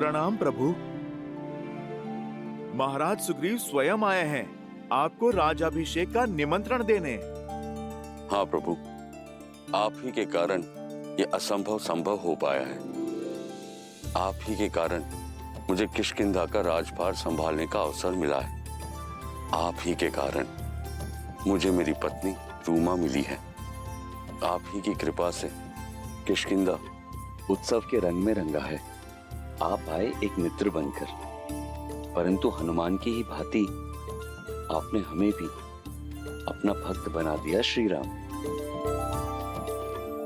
प्रणाम प्रभु। महाराज सुग्रीव स्वयं आए हैं आपको राजाभिषेक का निमंत्रण देने। हाँ प्रभु, आप ही के कारण ये असंभव संभव हो पाया है। आप ही के कारण मुझे किष्किंधा का राजभार संभालने का अवसर मिला है। आप ही के कारण मुझे मेरी पत्नी रूमा मिली है। आप ही की कृपा से किष्किंधा उत्सव के रंग में रंगा है। आप आए एक मित्र बनकर, परंतु हनुमान की ही भांति आपने हमें भी अपना भक्त बना दिया श्री राम।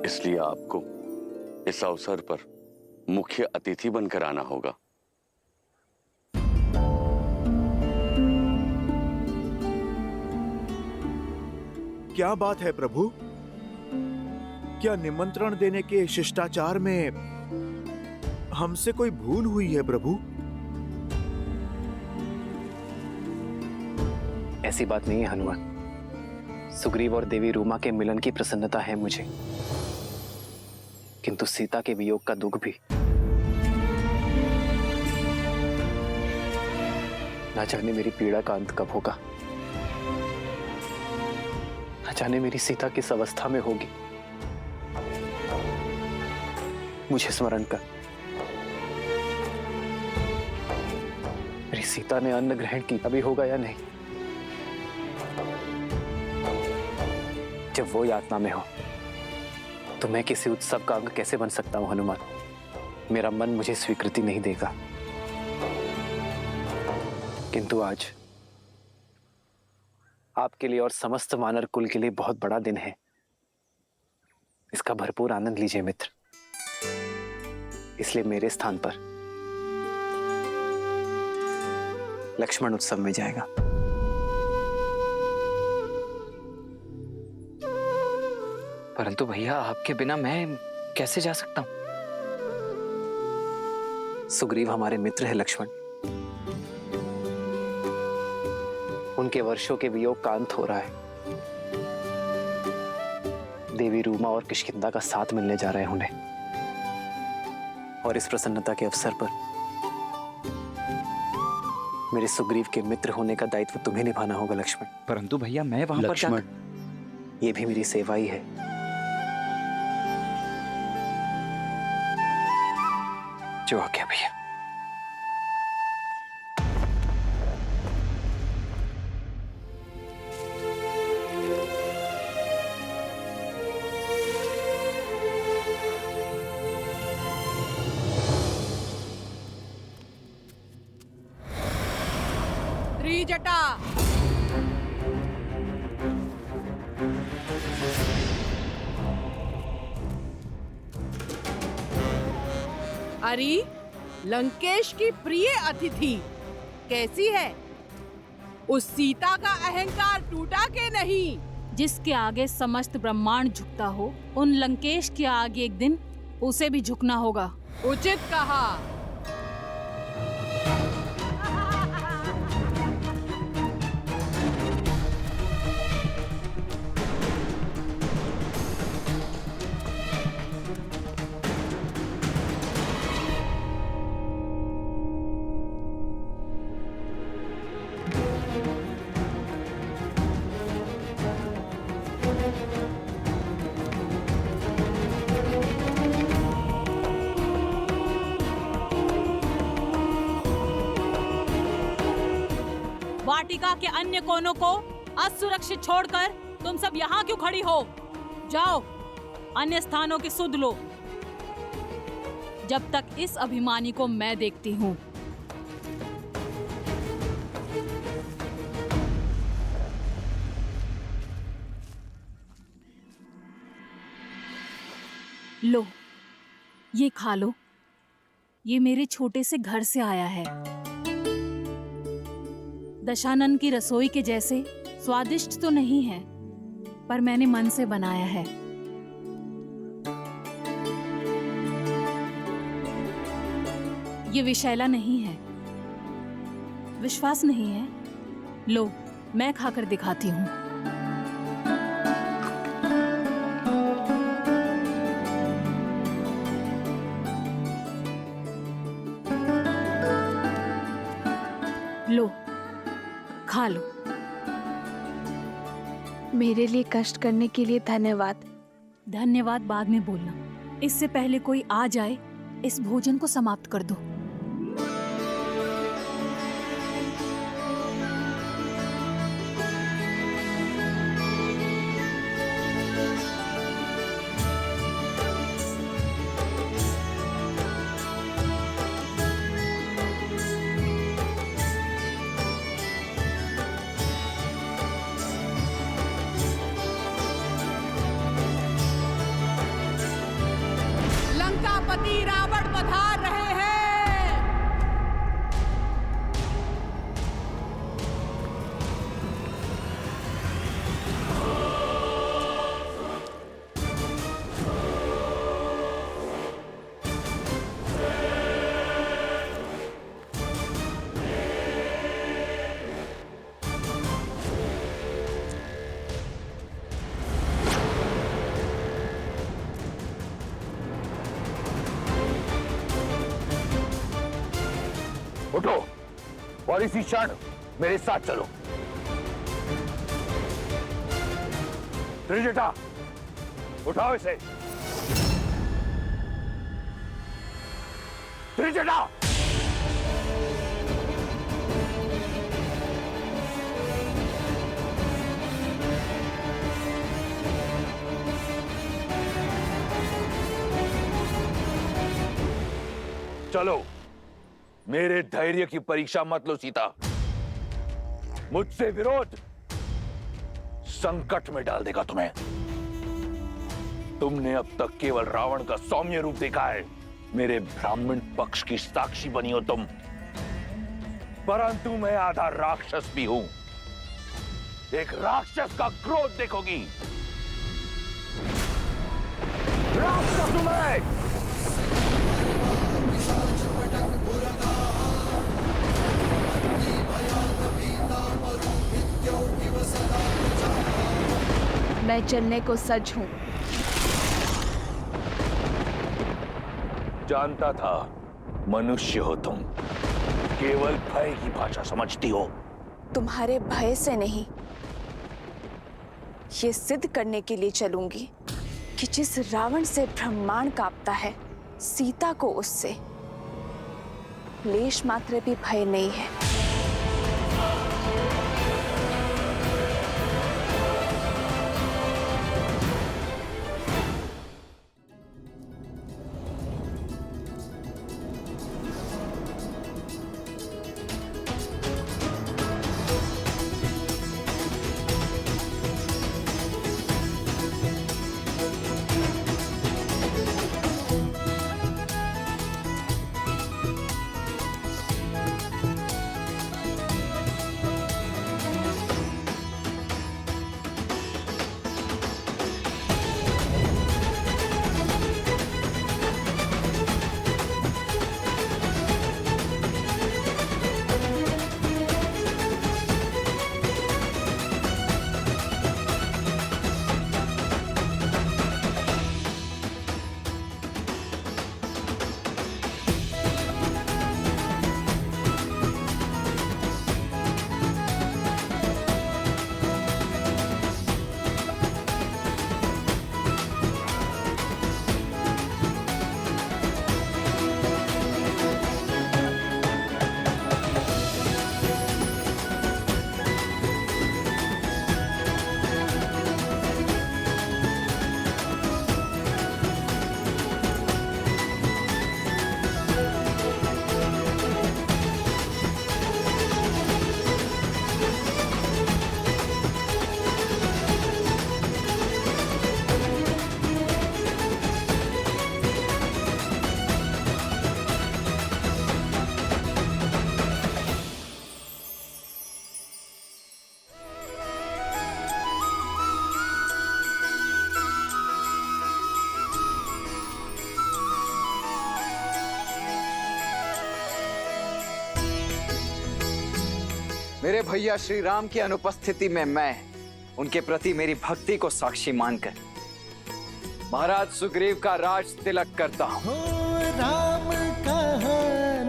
इसलिए आपको इस अवसर पर मुख्य अतिथि बनकर आना होगा। क्या बात है प्रभु? क्या निमंत्रण देने के शिष्टाचार में हमसे कोई भूल हुई है प्रभु? ऐसी बात नहीं है हनुमान। सुग्रीव और देवी रूमा के मिलन की प्रसन्नता है मुझे, किंतु सीता के वियोग का दुख भी। ना जाने मेरी पीड़ा का अंत कब होगा, ना जाने मेरी सीता किस अवस्था में होगी। मुझे स्मरण कर, मेरी सीता ने अन्न ग्रहण किया भी होगा या नहीं। जब वो यातना में हो तो मैं किसी उत्सव का अंग कैसे बन सकता हूं हनुमान? मेरा मन मुझे स्वीकृति नहीं देगा। किंतु आज आपके लिए और समस्त वानर कुल के लिए बहुत बड़ा दिन है। इसका भरपूर आनंद लीजिए मित्र। इसलिए मेरे स्थान पर लक्ष्मण उत्सव में जाएगा। परंतु भैया, आपके बिना मैं कैसे जा सकता हूं? सुग्रीव हमारे मित्र है लक्ष्मण। उनके वर्षों के वियोग का अंत हो रहा है। देवी रूमा और किष्किंधा का साथ मिलने जा रहे हैं उन्हें, और इस प्रसन्नता के अवसर पर मेरे सुग्रीव के मित्र होने का दायित्व तुम्हें निभाना होगा लक्ष्मण। परंतु भैया, मैं वहां पर लक्ष्मण, ये भी मेरी सेवा ही है। जो आ गया भैया। त्रिजटा, अरे लंकेश की प्रिय अतिथि कैसी है? उस सीता का अहंकार टूटा के नहीं? जिसके आगे समस्त ब्रह्मांड झुकता हो, उन लंकेश के आगे एक दिन उसे भी झुकना होगा। उचित कहा। वाटिका के अन्य कोनों को असुरक्षित छोड़कर तुम सब यहाँ क्यों खड़ी हो? जाओ, अन्य स्थानों की सुध लो, जब तक इस अभिमानी को मैं देखती हूँ। लो, ये खा लो। ये मेरे छोटे से घर से आया है। दशानन की रसोई के जैसे स्वादिष्ट तो नहीं है, पर मैंने मन से बनाया है। ये विषैला नहीं है। विश्वास नहीं है? लो, मैं खाकर दिखाती हूँ। खा लो। मेरे लिए कष्ट करने के लिए धन्यवाद। धन्यवाद बाद में बोलना, इससे पहले कोई आ जाए इस भोजन को समाप्त कर दो। लंकापति रावण पधार रहे हैं। उठो और इसी क्षण मेरे साथ चलो। त्रिजटा, उठाओ इसे। त्रिजटा, चलो, मेरे धैर्य की परीक्षा मत लो सीता। मुझसे विरोध संकट में डाल देगा तुम्हें। तुमने अब तक केवल रावण का सौम्य रूप देखा है। मेरे ब्राह्मण पक्ष की साक्षी बनी हो तुम, परंतु मैं आधा राक्षस भी हूं। एक राक्षस का क्रोध देखोगी। राक्षस हूं मैं। मैं चलने को सज्ज हूँ। जानता था मनुष्य हो तुम, केवल भय की भाषा समझती हो। तुम्हारे भय से नहीं, ये सिद्ध करने के लिए चलूंगी कि जिस रावण से ब्रह्मांड कांपता है, सीता को उससे लेश मात्र भी भय नहीं है। मेरे भैया श्री राम की अनुपस्थिति में मैं उनके प्रति मेरी भक्ति को साक्षी मानकर महाराज सुग्रीव का राज तिलक करता हूँ। राम कहा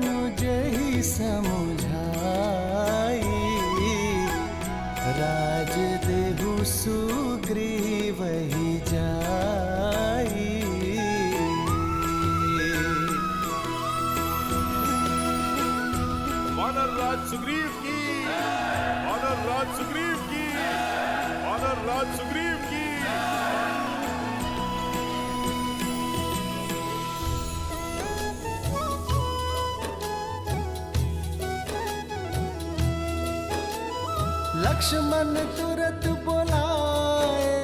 मुझे ही समझाई, सुग्रीव ही जाई। वानर राज सुग्रीव की, वानर राज सुग्रीव की, वानर राज सुग्रीव की। लक्ष्मण तुरत बोलाए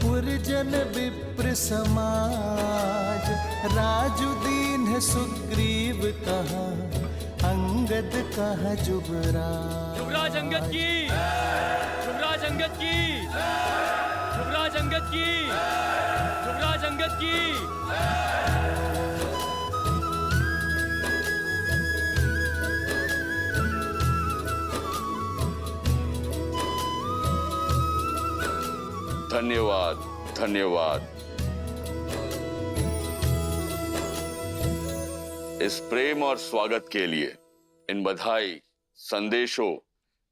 पुरजन विप्र समाज। राजु दीन है सुग्रीव कहा, अंगद कहा जुबराज। युवराज अंगद की, युवराज अंगद की, युवराज अंगद की, युवराज अंगद की। धन्यवाद, धन्यवाद। इस प्रेम और स्वागत के लिए, इन बधाई, संदेशों,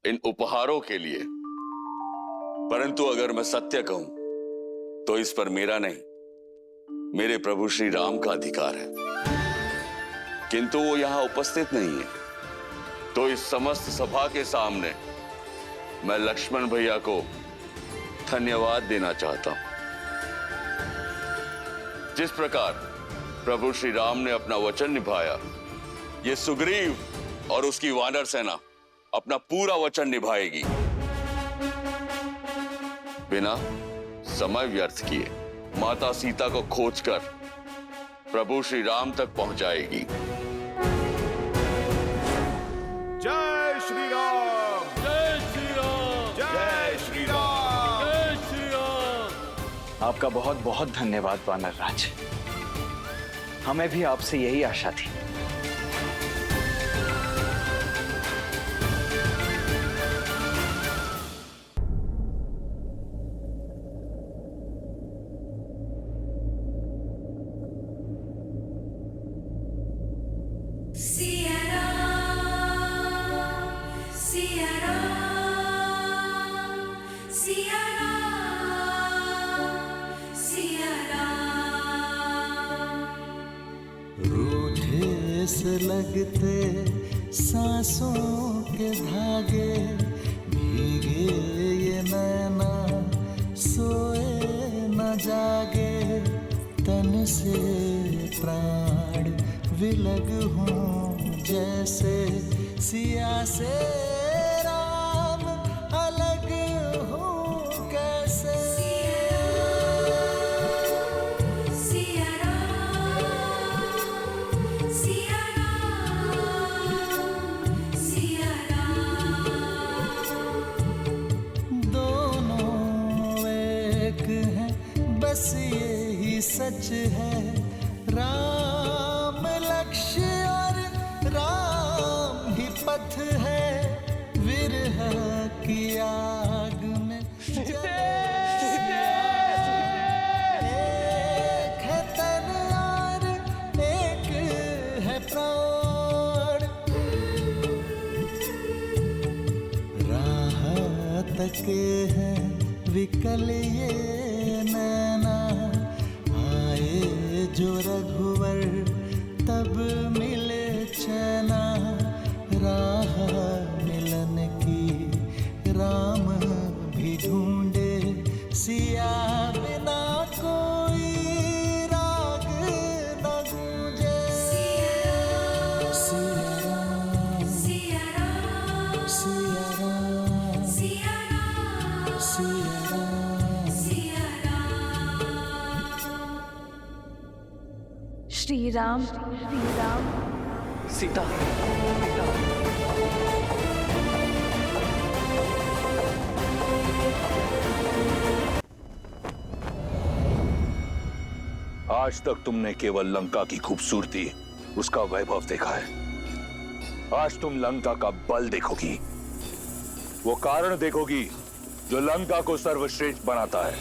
इन उपहारों के लिए। परंतु अगर मैं सत्य कहूं तो इस पर मेरा नहीं, मेरे प्रभु श्री राम का अधिकार है। किंतु वो यहां उपस्थित नहीं है, तो इस समस्त सभा के सामने मैं लक्ष्मण भैया को धन्यवाद देना चाहता हूं। जिस प्रकार प्रभु श्री राम ने अपना वचन निभाया, ये सुग्रीव और उसकी वानर सेना अपना पूरा वचन निभाएगी, बिना समय व्यर्थ किए माता सीता को खोजकर प्रभु श्री राम तक पहुंचाएगी। जय श्री राम, जय श्री राम, जय श्री राम। जय श्री राम। आपका बहुत बहुत धन्यवाद वानर राज। हमें भी आपसे यही आशा थी। रूठे से लगते सांसों के धागे, भीगे ये नैना सोए न जागे। तन से प्राण विलग हों जैसे, सिया से राम अलग हों कैसे। बस यही सच है, राम लक्ष्य और राम ही पथ है। विरह की आग में एक है तन और एक है प्राण। राह तके है विकल ये नैना, आए जो रघुवर तब मिले चैना। राह मिलन की राम भी ढूंढे, सिया बिना कोई राग न गूंजे। सिया राम, सिया राम, सिया राम, सिया राम, सिया राम, सिया राम। श्री राम, श्री राम। सीता, आज तक तुमने केवल लंका की खूबसूरती, उसका वैभव देखा है। आज तुम लंका का बल देखोगी, वो कारण देखोगी जो लंका को सर्वश्रेष्ठ बनाता है।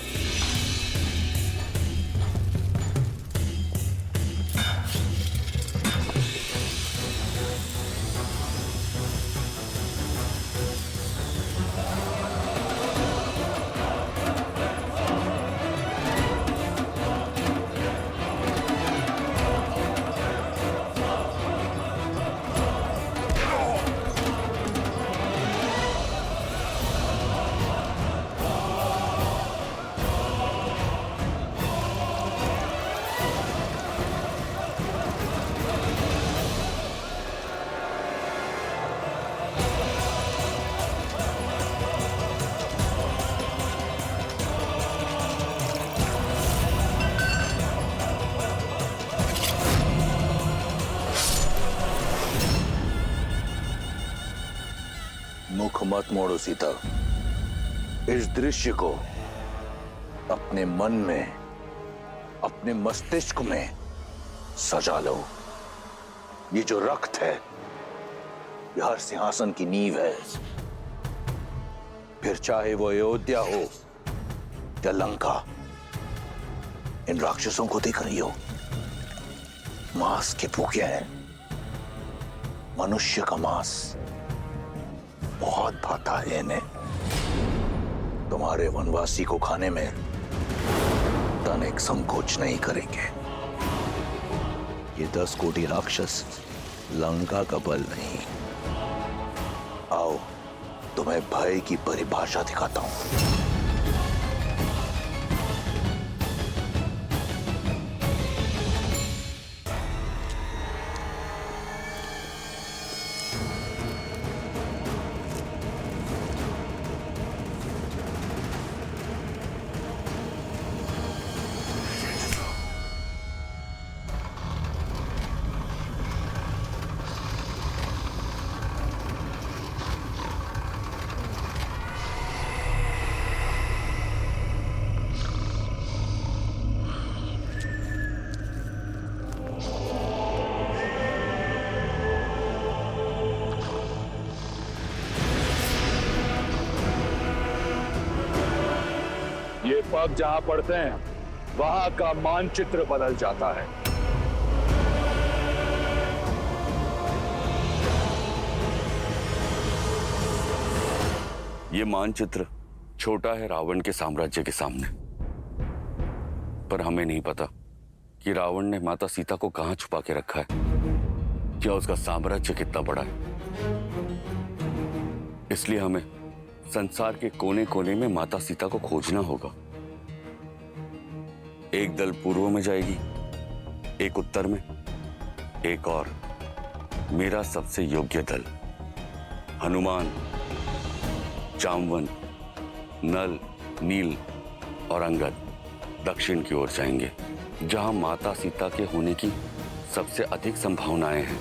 मत मोड़ो सीता। इस दृश्य को अपने मन में, अपने मस्तिष्क में सजा लो। ये जो रक्त है, ये हर सिंहासन की नींव है। फिर चाहे वो अयोध्या हो या लंका, इन राक्षसों को देख रही हो, मांस के भूखे हैं। मनुष्य का मांस बहुत भाता है इन्हें। तुम्हारे वनवासी को खाने में तनिक संकोच नहीं करेंगे। ये 10 कोटि राक्षस लंका का बल नहीं। आओ, तुम्हें भय की परिभाषा दिखाता हूं। ये पग जहां पड़ते हैं, वहां का मानचित्र बदल जाता है। ये मानचित्र छोटा है रावण के साम्राज्य के सामने, पर हमें नहीं पता कि रावण ने माता सीता को कहां छुपा के रखा है, क्या उसका साम्राज्य कितना बड़ा है। इसलिए हमें संसार के कोने कोने में माता सीता को खोजना होगा। एक दल पूर्व में जाएगी, एक उत्तर में, एक और मेरा सबसे योग्य दल हनुमान, जामवंत, नल, नील और अंगद दक्षिण की ओर जाएंगे, जहां माता सीता के होने की सबसे अधिक संभावनाएं हैं।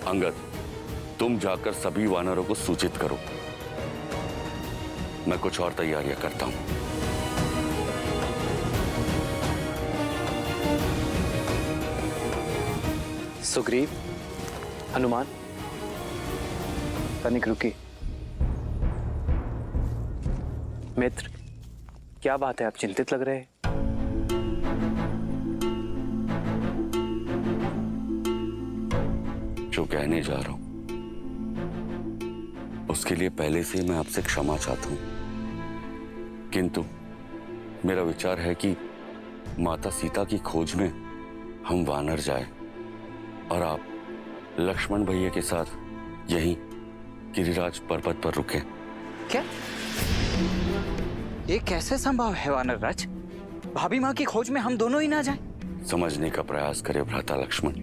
अंगद, तुम जाकर सभी वानरों को सूचित करो। मैं कुछ और तैयारियां करता हूं। सुग्रीव, हनुमान, तनिक रुकी। मित्र, क्या बात है, आप चिंतित लग रहे हैं? जो कहने जा रहा हूं उसके लिए पहले से मैं आपसे क्षमा चाहता हूं, किंतु मेरा विचार है कि माता सीता की खोज में हम वानर जाए और आप लक्ष्मण भैया के साथ यहीं गिरिराज पर्वत पर रुके। क्या ये कैसे संभव है वानर राज? भाभी माँ की खोज में हम दोनों ही ना जाएं? समझने का प्रयास करे भ्राता लक्ष्मण।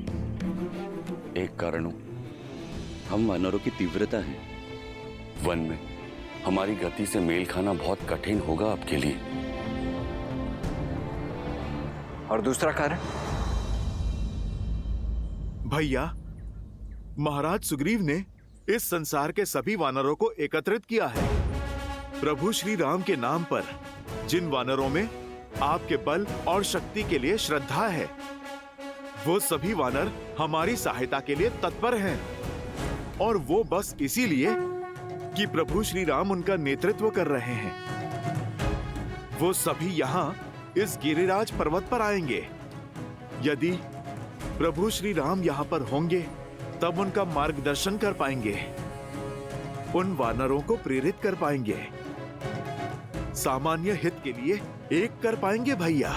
एक कारण हम वानरों की तीव्रता है। वन में हमारी गति से मेल खाना बहुत कठिन होगा आपके लिए। और दूसरा कारण? भैया, महाराज सुग्रीव ने इस संसार के सभी वानरों को एकत्रित किया है। प्रभु श्री राम के नाम पर जिन वानरों में आपके बल और शक्ति के लिए श्रद्धा है, वो सभी वानर हमारी सहायता के लिए तत्पर हैं। और वो बस इसीलिए कि प्रभु श्री राम उनका नेतृत्व कर रहे हैं। वो सभी यहाँ इस गिरिराज पर्वत पर आएंगे। यदि प्रभु श्री राम यहाँ पर होंगे तब उनका मार्गदर्शन कर पाएंगे, उन वानरों को प्रेरित कर पाएंगे, सामान्य हित के लिए एक कर पाएंगे। भैया,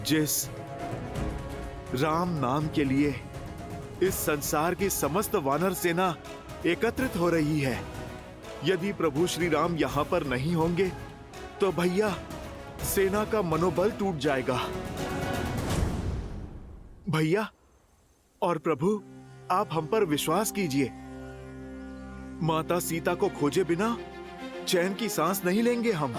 जिस राम नाम के लिए इस संसार की समस्त वानर सेना एकत्रित हो रही है, यदि प्रभु श्री राम यहाँ पर नहीं होंगे तो भैया सेना का मनोबल टूट जाएगा। भैया और प्रभु, आप हम पर विश्वास कीजिए। माता सीता को खोजे बिना चैन की सांस नहीं लेंगे हम।